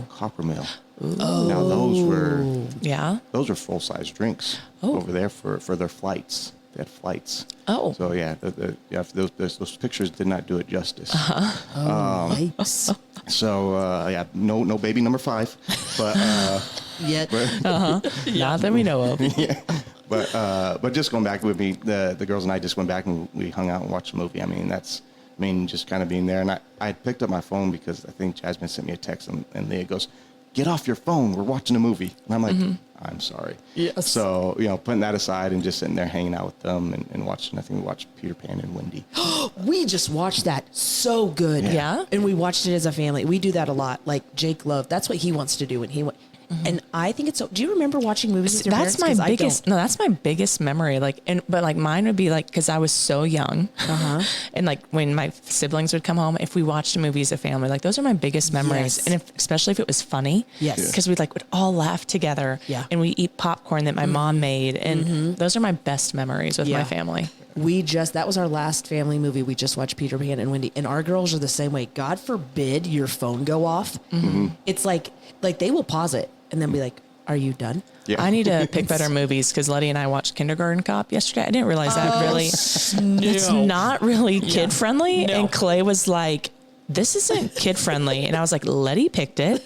Copper Mill. Ooh. Now those were full-size drinks over there for their flights. They had flights. Oh. So yeah, those pictures did not do it justice. Yikes. So yeah, no baby number 5, but Yet. Not that we know of. yeah. But just going back with me, the girls and I just went back and we hung out and watched a movie. I mean, just kind of being there. And I picked up my phone because I think Jasmine sent me a text and Leah goes, "Get off your phone. We're watching a movie." And I'm like, I'm sorry. Yes. So, putting that aside and just sitting there hanging out with them and watching, I think we watched Peter Pan and Wendy. We just watched that. So good. Yeah. And we watched it as a family. We do that a lot. Like Jake Love, that's what he wants to do when he went. And I think it's so. Do you remember watching movies with your That's parents? my biggest. No, that's my biggest memory. But mine would be because I was so young, and when my siblings would come home, if we watched a movie as a family, those are my biggest memories. Yes. And especially if it was funny, Yes. because we'd would all laugh together, and we eat popcorn that my mom made, and those are my best memories with my family. That was our last family movie. We just watched Peter Pan and Wendy, and our girls are the same way. God forbid your phone go off. It's like they will pause it and then be like, "Are you done?" Yeah. I need to pick better movies because Letty and I watched Kindergarten Cop yesterday. I didn't realize that really. It's not really kid friendly. No. And Clay was like, "This isn't kid friendly," and I was like, "Letty picked it,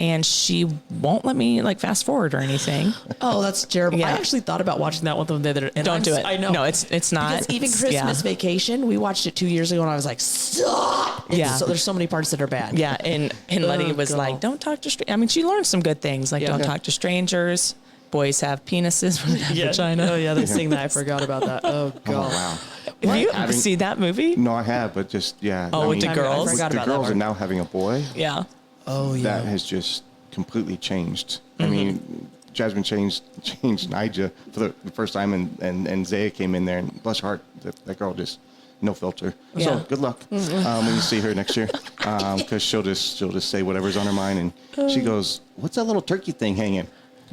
and she won't let me fast forward or anything." Oh, that's terrible. Yeah. I actually thought about watching that with them the other. Don't do it. I know. No, it's not. Because even Christmas Vacation, we watched it 2 years ago, and I was like, "Stop!" Yeah. So there's so many parts that are bad. Yeah, and Letty was God. like, "Don't talk to strangers." I mean, she learned some good things, don't talk to strangers. Boys have penises, women have vagina. Oh yeah, they're saying that. I forgot about that. Oh god. Oh, wow. Have you seen that movie? No, I have, but just, yeah. Oh, with the girls? I forgot The about that girls part. are now having a boy. Yeah. Oh yeah. That has just completely changed. I mean, Jasmine changed Nija for the first time, and Zaya came in there, and bless her heart, that girl just no filter. Yeah. So good luck when you see her next year, because she'll just say whatever's on her mind, and she goes, "What's that little turkey thing hanging?"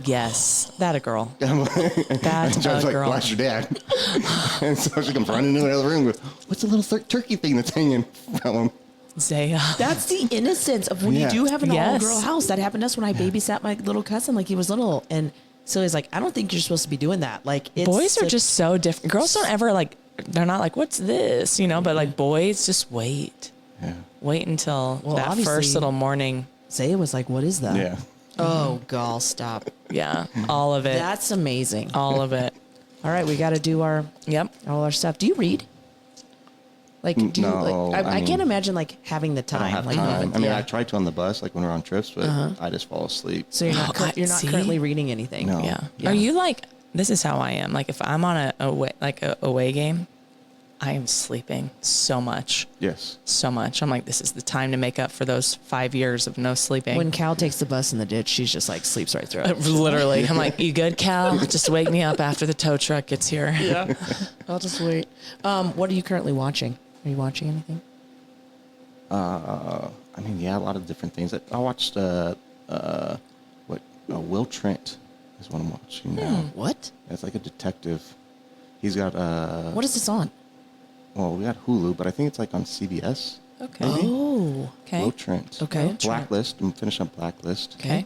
Yes, that a girl. And That's John's a like, girl. "Well, that's your dad." And so she comes running into the other room with, "What's the little turkey thing that's hanging from him?" Zaya. That's the innocence of when Yeah. you do have an Yes. all-girl house. That happened to us when I babysat my little cousin he was little, and so he's like, "I don't think you're supposed to be doing that." It's Boys are just so different. Girls don't ever they're not like, "What's this?" But boys just wait. Yeah. Wait until Well, that obviously- first little morning. Zaya was like, "What is that?" Yeah. Oh, gall, stop. Yeah. All of it. That's amazing. all of it. All right, we got to do all our stuff. Do you read? Do you, No, I I can't mean, imagine having the I don't time. have time. I mean, yeah. I try to on the bus, when we're on trips, but I just fall asleep. So you're not Oh, you're not see? currently reading anything. No. Yeah. Yeah. Are you this is how I am. If I'm on a away game, I am sleeping so much. Yes. So much. I'm like, this is the time to make up for those 5 years of no sleeping. When Cal takes the bus in the ditch, she's just sleeps right through it. Literally. I'm like, "You good, Cal? Just wake me up after the tow truck gets here." Yeah, I'll just wait. What are you currently watching? Are you watching anything? I mean, yeah, a lot of different things. I watched Will Trent is what I'm watching now. What? It's like a detective. He's got What is this on? well, we got Hulu, but I think it's on CBS. Okay. Oh, Okay. Will Trent. Okay. Will Trent. Blacklist. I'm finishing up Blacklist. Okay.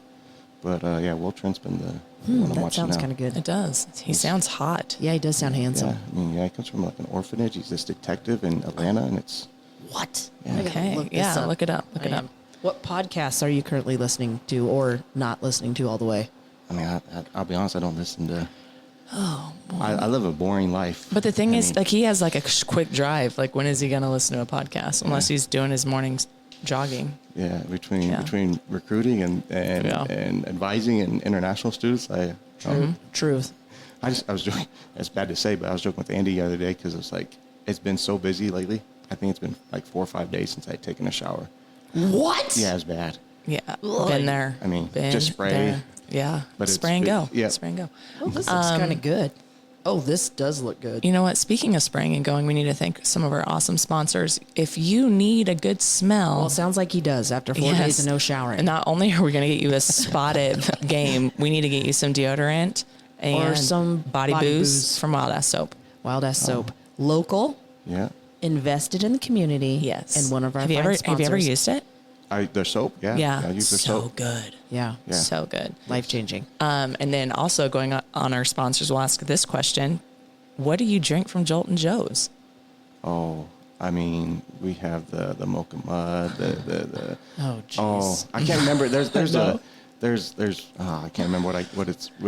But yeah, Will Trent's been the one I'm that watching sounds now. kind of good. It does. He sounds hot. Yeah, he does sound handsome. Yeah, I mean, yeah, he comes from an orphanage. He's this detective in Atlanta, and it's What? Yeah. I gotta Okay. look this Yeah. up. Look it up. Look I it up. am. What podcasts are you currently listening to or not listening to all the way? I mean, I'll be honest, I don't listen to. Oh, I live a boring life. But the thing I is, mean, he has a quick drive. When is he going to listen to a podcast? Unless he's doing his mornings jogging. yeah, between Yeah. between recruiting and Yeah. and advising and international students, Truth. I was joking. It's bad to say, but I was joking with Andy the other day because it's been so busy lately. I think it's been 4 or 5 days since I'd taken a shower. What? Yeah, it's bad. Yeah. Ugh. Been there. I mean, Been just spray. there. Yeah. But spray and go. yeah. Spray and go. Well, this looks kind of good. Oh, this does look good. You know what? Speaking of spraying and going, we need to thank some of our awesome sponsors. If you need a good smell. Well, it sounds like he does after 4 days of no showering. And not only are we going to get you a spotted game, we need to get you some deodorant and or some body booze from Wild Ass Soap. Wild Ass Soap. Local. Yeah. Invested in the community. Yes. And one of our have sponsors. you ever used it? Their soap, yeah. Yeah. I use their so soap. good. Yeah. So good. Life-changing. And then also going on our sponsors, we'll ask this question. What do you drink from Jolt and Joe's? Oh, I mean, we have the mocha mud, the Oh, jeez. oh, I can't remember. There's I can't remember what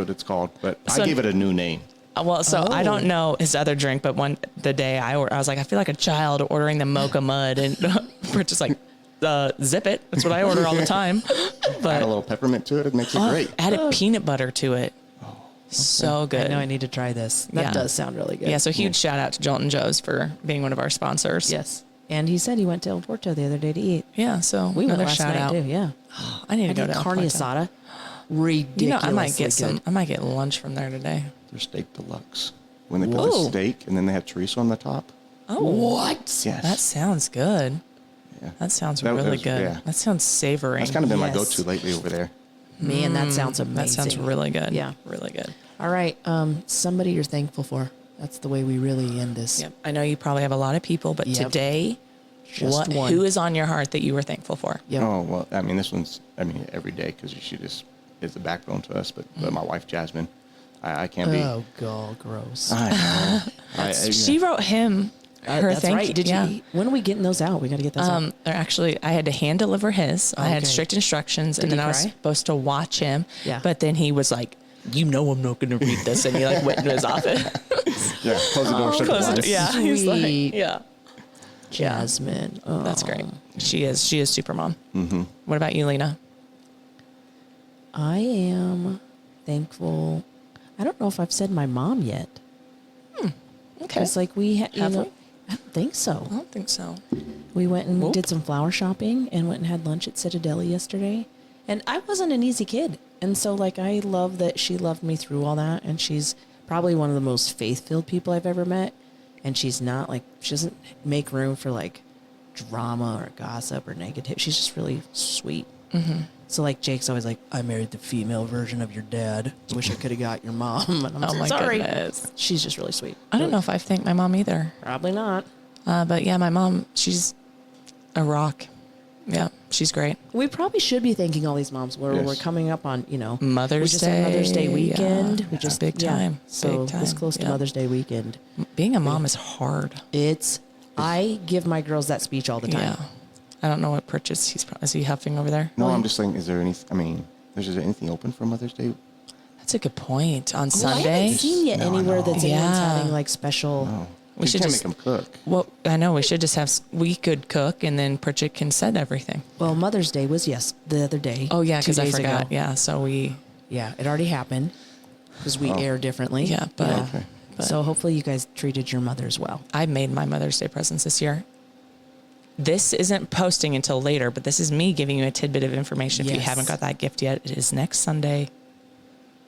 it's called, but So- I gave it a new name. Well, so I Oh. don't know his other drink, but the day I was like, I feel like a child ordering the mocha mud, and we're just like, zip it. That's what I order all the time. Add But a little peppermint to it. It makes it great. added peanut butter to it. So good. I know I need to try this. That Yeah. does sound really good. Yeah, so huge shout out to Jolt and Joe's for being one of our sponsors. Yes. And he said he went to El Porto the other day to eat. Yeah, so We went another last shout night out. too. Yeah. I need to I go did to El carne Porto. asada. You know, Ridiculously I might get good. I might get lunch from there today. Their steak deluxe. When they put Whoa. the steak and then they have chorizo on the top. Oh, What? Yes. that sounds good. Yeah. That sounds That really was- good. yeah. That sounds savory. That's kind of been my Yes. go-to lately over there. Man, that sounds amazing. That sounds really good. Yeah. Really good. All right. Somebody you're thankful for. That's the way we really end this. Yep. I know you probably have a lot of people, but Yep. today, Just one. who is on your heart that you were thankful for? Yep. Oh, well, I mean, this one's, every day because she just is the backbone to us. But my wife, Jasmine, I can't be. Oh, God, gross. I know. She wrote him her That's thank right. you. Did yeah. you? When are we getting those out? We got to get those out. Or actually, I had to hand deliver his. I had Okay. strict instructions, Did and then he I was cry? supposed to watch him. Yeah. But then he was like, "You know, I'm not going to read this," and he like went into his office. Yeah, close the door. shut the Closed blinds. it. Yeah. He's like, Sweet. yeah. Jasmine. Oh. That's great. She is super mom. Mm-hmm. What about you, Lena? I am thankful. I don't know if I've said my mom yet. Okay. It's like we Have we? I don't think so. I don't think so. We went and Whoop. did some flower shopping and went and had lunch at Citadel yesterday. And I wasn't an easy kid. And so, like, I love that she loved me through all that. And she's probably one of the most faith-filled people I've ever met. And she's not, like, she doesn't make room for, like, drama or gossip or negative. She's just really sweet. Mm-hmm. So, like, Jake's always like, I married the female version of your dad. Wish I could have got your mom. And I'm Oh my sorry. goodness. She's just really sweet. I don't know if I've thanked my mom either. Probably not. But yeah, my mom, she's a rock. Yeah, she's great. We probably should be thanking all these moms. We're Yes. coming up on, you know, Mother's we just had Mother's Day Day, weekend. yeah. We just Big time. So Big this time. close to Yeah. Mother's Day weekend, Being a mom is hard. I give my girls that speech all the time. Yeah. I don't know what purchase is he huffing over there? No, I'm just saying, is there anything open for Mother's Day? That's a good point. On Well, I Sunday? haven't seen yet No, I anywhere know. that's anyone's Yeah. having like special. Oh. We should can't just- make them cook. Well, I know we should just have, we could cook and then Pritchett can set everything. Well, Mother's Day was the other day. Oh yeah, 2 because I days forgot. ago. Yeah, so Yeah, it already happened because we air differently. Yeah, but- Okay. but- So hopefully you guys treated your mothers well. I made my Mother's Day presents this year. This isn't posting until later, but this is me giving you a tidbit of information. If you Yes. haven't got that gift yet, it is next Sunday.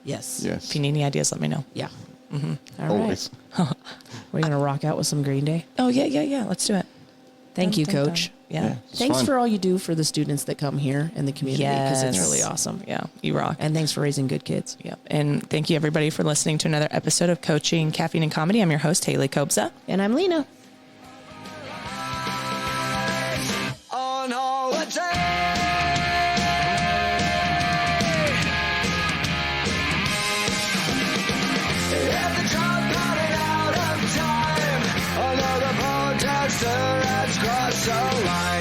Yes. Yes. If you need any ideas, let me know. Yeah. Mm-hmm. All right. Always. We're gonna rock out with some Green Day. Oh yeah. Let's do it. Thank you, Dun, dun, Coach. dun. Yeah. Yeah. It's Thanks fun. for all you do for the students that come here in the community because it's really Yes. awesome. Yeah, you rock. And thanks for raising good kids. Yep. And thank you everybody for listening to another episode of Coaching, Caffeine, and Comedy. I'm your host, Hayley Kobza. And I'm Lena. On holiday. If the truck running out of time, another protester has crossed the line.